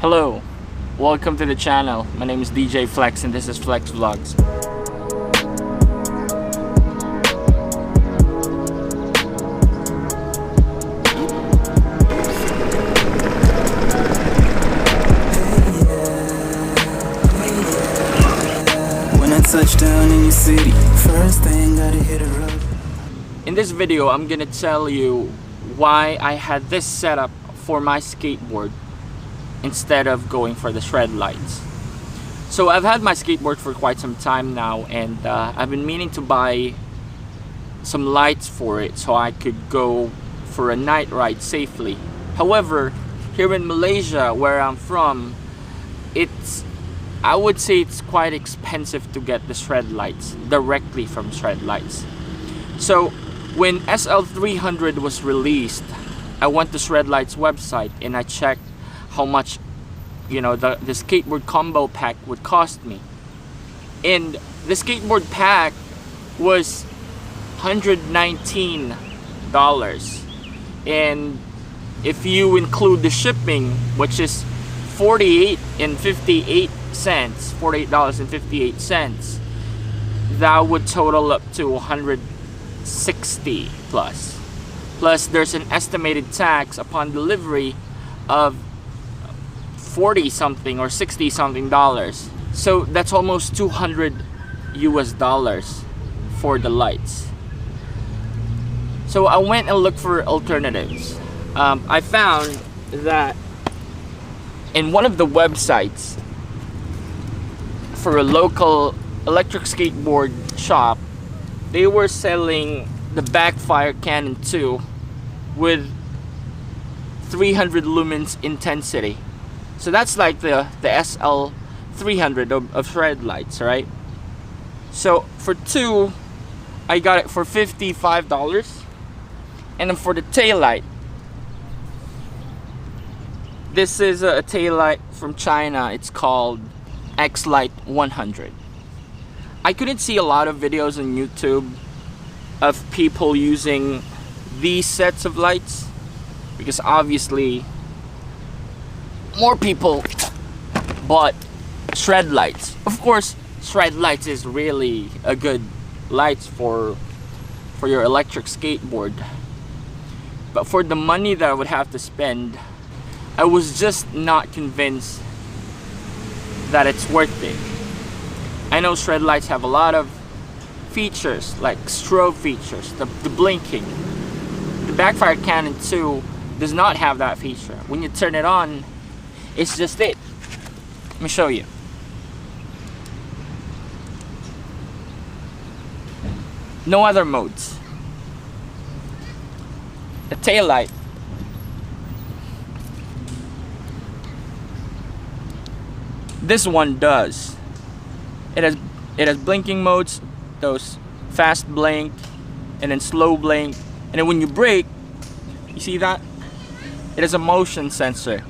Hello, welcome to the channel. My name is DJ Flex and this is Flex Vlogs. When I touch down in your city, first thing gotta hit a road. In this video, I'm gonna tell you why I had this setup for my skateboard instead of going for the Shredlights. So I've had my skateboard for quite some time now, and I've been meaning to buy some lights for it so I could go for a night ride safely. However, here in Malaysia, where I'm from, I would say it's quite expensive to get the Shredlights directly from Shredlights. So when SL300 was released, I went to Shredlights website and I checked how much, you know, the skateboard combo pack would cost me. And the skateboard pack was $119. And if you include the shipping, which is $48.58, that would total up to $160 plus. Plus there's an estimated tax upon delivery of 40 something or 60 something dollars. So that's almost 200 US dollars for the lights. So I went and looked for alternatives. I found that in one of the websites for a local electric skateboard shop, they were selling the Backfire Cannon 2 with 300 lumens intensity. So that's like the SL300 of Shredlights, right? So for two, I got it for $55. And then for the taillight, this is a taillight from China. It's called X-Light 100. I couldn't see a lot of videos on YouTube of people using these sets of lights because obviously more people bought Shredlights. Of course, Shredlights is really a good light for your electric skateboard. But for the money that I would have to spend, I was just not convinced that it's worth it. I know Shredlights have a lot of features like strobe features, the blinking. The Backfire Cannon 2 does not have that feature. When you turn it on, it's just it. Let me show you. No other modes. The taillight. This one does. It has blinking modes, those fast blink and then slow blink, and then when you brake, you see that? It has a motion sensor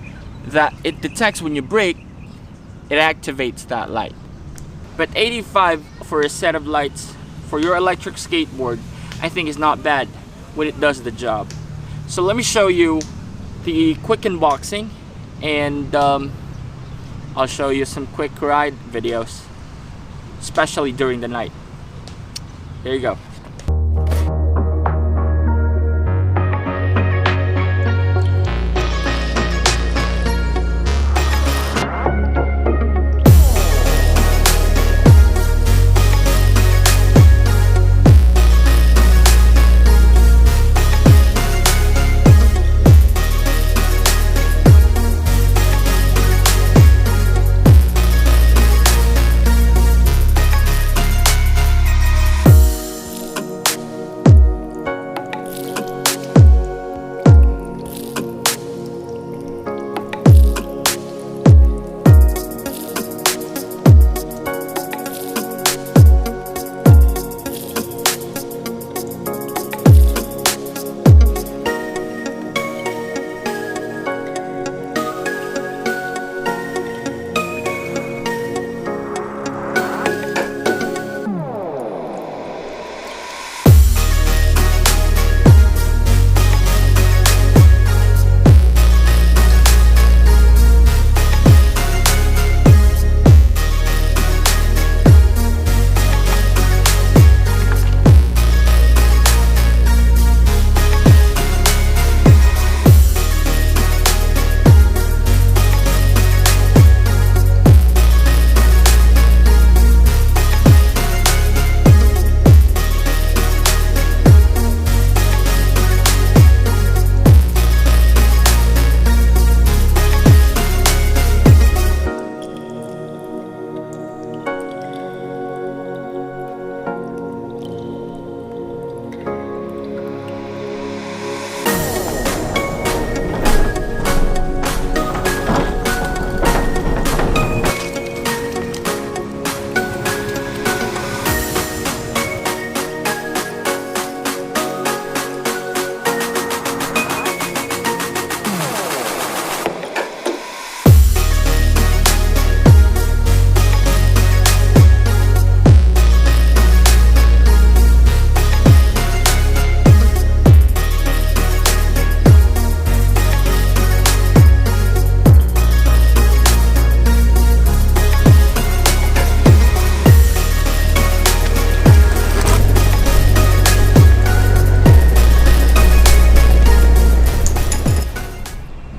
that it detects when you brake, it activates that light. But $85 for a set of lights for your electric skateboard, I think is not bad when it does the job. So let me show you the quick unboxing, and I'll show you some quick ride videos, especially during the night. There you go.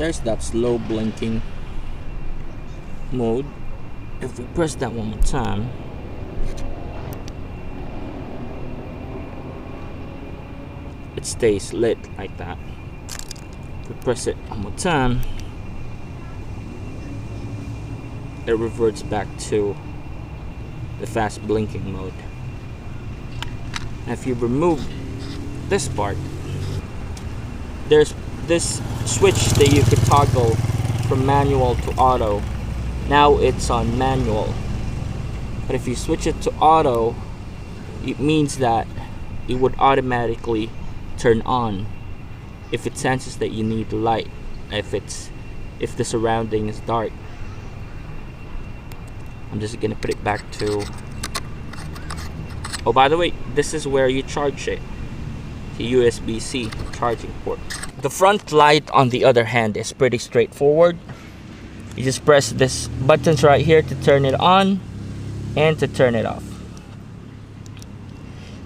there's that slow blinking mode. If we press that one more time, it stays lit like that. If we press it one more time, it reverts back to the fast blinking mode. If you remove this part, there's this switch that you could toggle from manual to auto. Now it's on manual, but if you switch it to auto, it means that it would automatically turn on if it senses that you need light, if the surrounding is dark. I'm just gonna put it back to, oh, by the way, this is where you charge it, the USB-C charging port. The front light, on the other hand, is pretty straightforward. You just press this buttons right here to turn it on and to turn it off.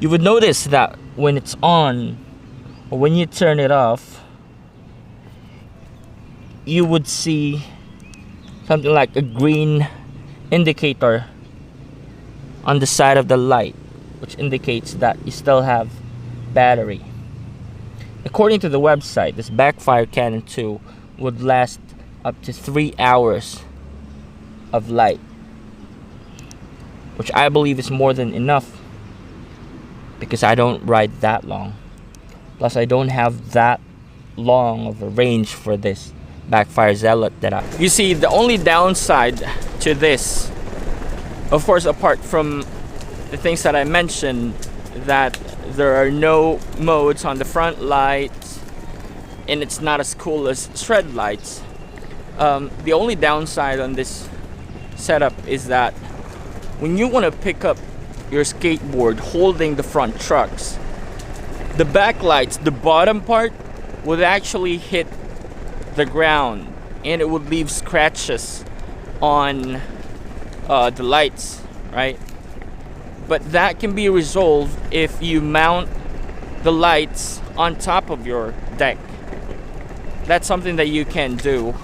You would notice that when it's on or when you turn it off, you would see something like a green indicator on the side of the light, which indicates that you still have battery. According to the website, this Backfire Cannon 2 would last up to 3 hours of light, which I believe is more than enough because I don't ride that long. Plus, I don't have that long of a range for this Backfire Zealot that I... You see, the only downside to this, of course, apart from the things that I mentioned, that there are no modes on the front light and it's not as cool as Shredlights. The only downside on this setup is that when you want to pick up your skateboard holding the front trucks, the back lights, the bottom part, would actually hit the ground and it would leave scratches on the lights, right? But that can be resolved if you mount the lights on top of your deck. That's something that you can do.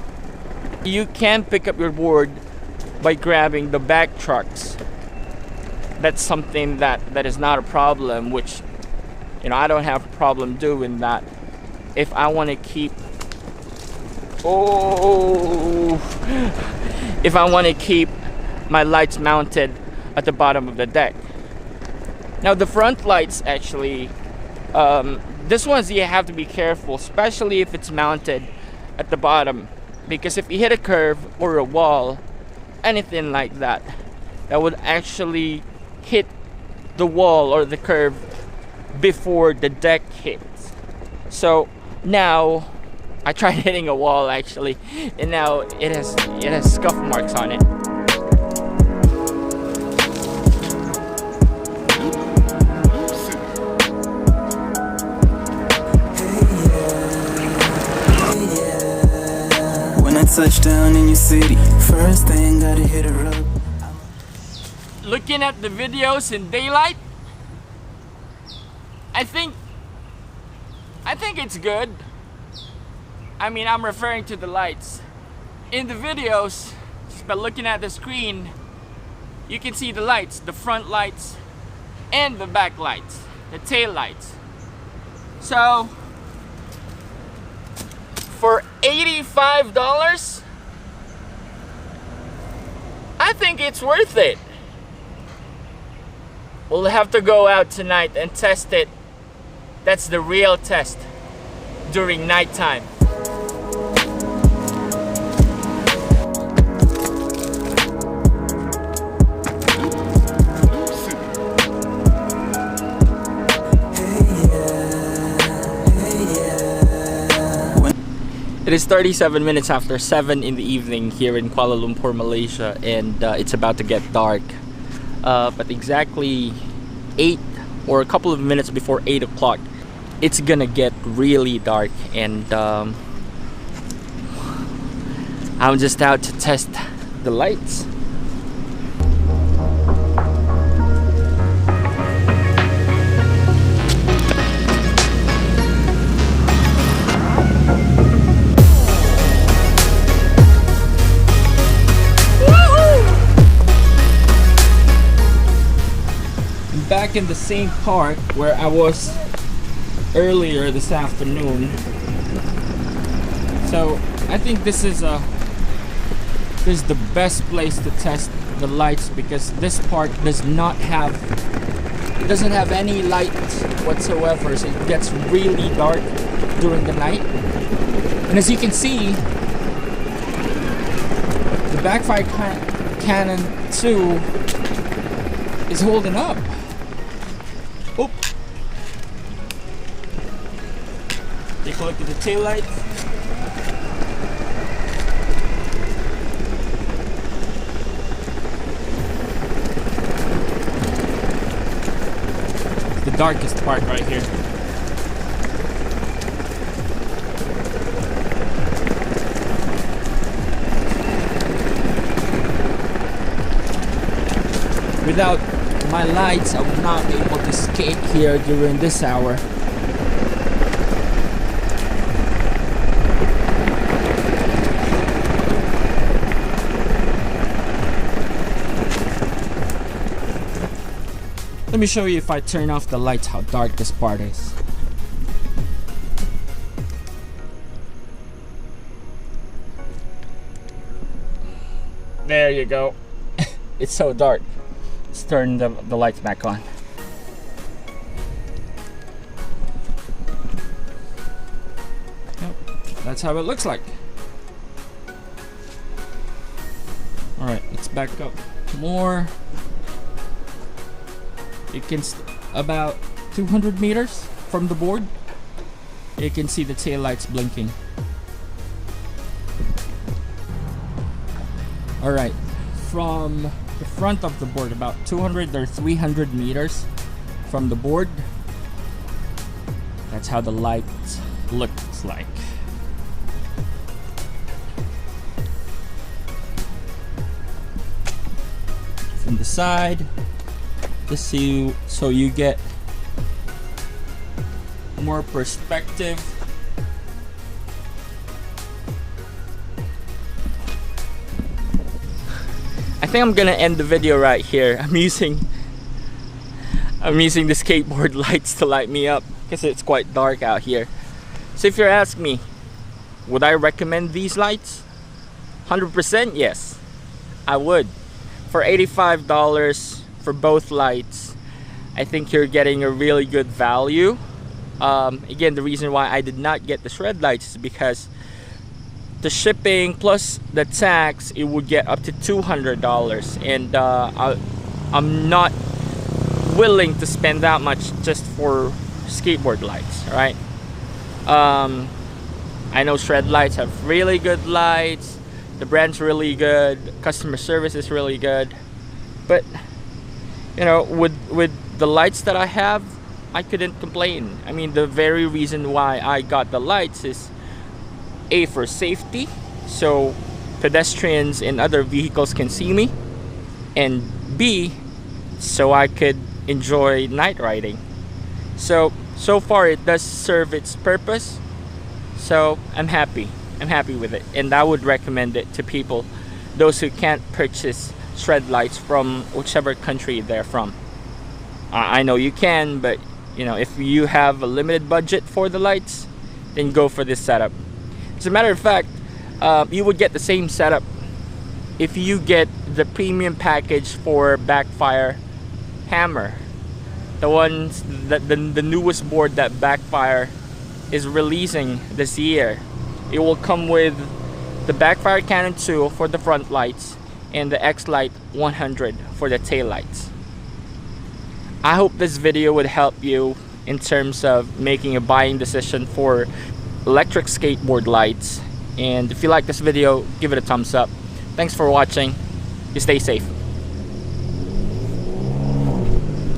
You can pick up your board by grabbing the back trucks. That's something that is not a problem, which, you know, I don't have a problem doing that if I want to keep if I want to keep my lights mounted at the bottom of the deck. Now the front lights, actually, this one's you have to be careful, especially if it's mounted at the bottom, because if you hit a curve or a wall, anything like that, that would actually hit the wall or the curve before the deck hits. So now I tried hitting a wall actually, and now it has scuff marks on it. When I touch down in your city, first thing gotta hit her up. Looking at the videos in daylight, I think it's good. I mean, I'm referring to the lights. In the videos, just by looking at the screen, you can see the lights, the front lights and the back lights, the tail lights. So for $85, I think it's worth it. We'll have to go out tonight and test it. That's the real test during nighttime. It is 37 minutes after 7 in the evening here in Kuala Lumpur, Malaysia, and it's about to get dark. But exactly 8 or a couple of minutes before 8 o'clock, it's gonna get really dark, and I'm just out to test the lights. back in the same park where I was earlier this afternoon. So I think this is the best place to test the lights, because this park doesn't have any light whatsoever, so it gets really dark during the night. And as you can see, the backfire cannon 2 is holding up. Oop. Take a look at the tail lights. The darkest part right here. Without my lights, I would not be able to skate here during this hour. Let me show you, if I turn off the lights, how dark this part is. There you go. It's so dark. Let's turn the lights back on. Yep, that's how it looks like. Alright, let's back up more. You can about 200 meters from the board, you can see the tail lights blinking. Alright, from the front of the board, about 200 or 300 meters from the board, that's how the light looks like. From the side, just so you get more perspective. I think I'm gonna end the video right here. I'm using the skateboard lights to light me up because it's quite dark out here. So if you're asking me, would I recommend these lights? 100% yes, I would. For $85 for both lights, I think you're getting a really good value. Again, the reason why I did not get the Shred lights is because the shipping plus the tax, it would get up to $200, and I'm not willing to spend that much just for skateboard lights, right? I know Shred lights have really good lights, the brand's really good, customer service is really good, but you know, with the lights that I have, I couldn't complain. I mean, the very reason why I got the lights is A, for safety, so pedestrians and other vehicles can see me, and B, so I could enjoy night riding. So far it does serve its purpose, so I'm happy with it, and I would recommend it to people, those who can't purchase Shred lights from whichever country they're from. I know you can, but you know, if you have a limited budget for the lights, then go for this setup. As a matter of fact, you would get the same setup if you get the premium package for Backfire Hammer, the ones that the newest board that Backfire is releasing this year. It will come with the Backfire Cannon 2 for the front lights and the X-Lite 100 for the tail lights. I hope this video would help you in terms of making a buying decision for electric skateboard lights, and if you like this video, give it a thumbs up. Thanks for watching. You stay safe.